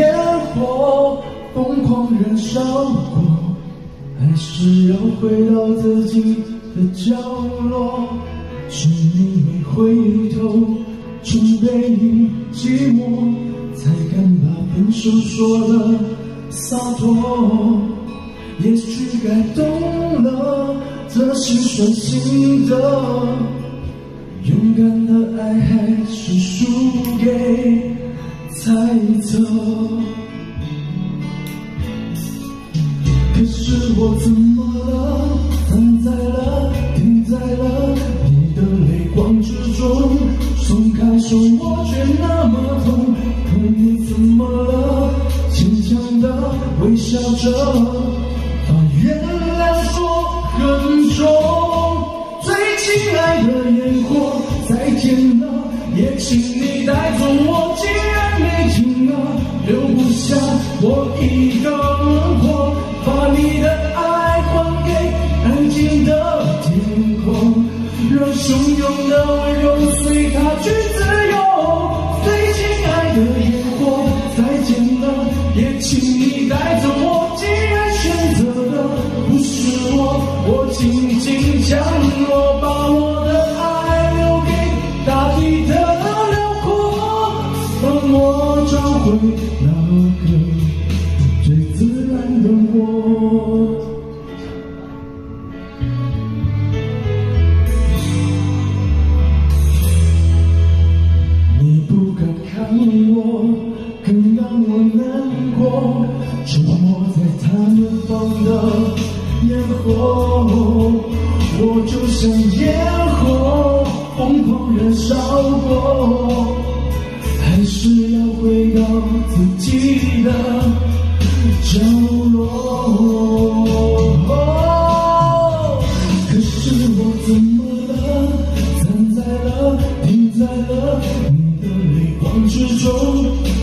烟火疯狂燃烧过，还是要回到自己的角落。是你没回头，准备与寂寞，才敢把分手说得洒脱。也许该懂了，这心酸心的，勇敢的爱还是输给猜测。可是我怎么了？站在了，停在了你的泪光之中，松开手我却那么痛。可你怎么了？坚强的微笑着，把原谅说很重。最亲爱的烟火，再见了，也请你带走我。既然没情了，留不下我一个轮廓。把你的爱还给安静的天空，让汹涌的温柔随它去自由。最亲爱的烟火，再见了，也请你带走我。既然选择的不是我，我紧紧降落，把我的爱留给大地的辽阔，帮我找回那个最自然的我。你不敢看我，更让我难过，沉默在他们放的烟火。我就像烟火疯狂燃烧过，还是要回到自己的角落。可是我怎么了？站在了，停在了你的泪光之中，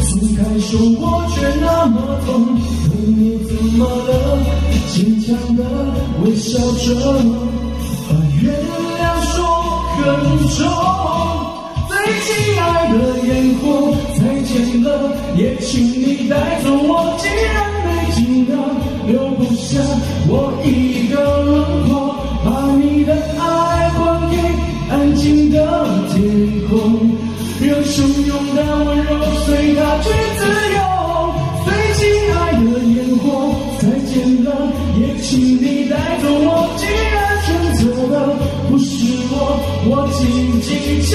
松开手我却那么痛。可你怎么了？坚强的微笑着，把原谅说很重。最亲爱的烟火，再见了，也请你带走我。既然没情了，留不下我一个轮廓。把你的爱还给安静的天空，让汹涌的温柔随它去自由。最亲爱的烟火，再见了，也请你带走我。既然选择的不是我，我紧紧将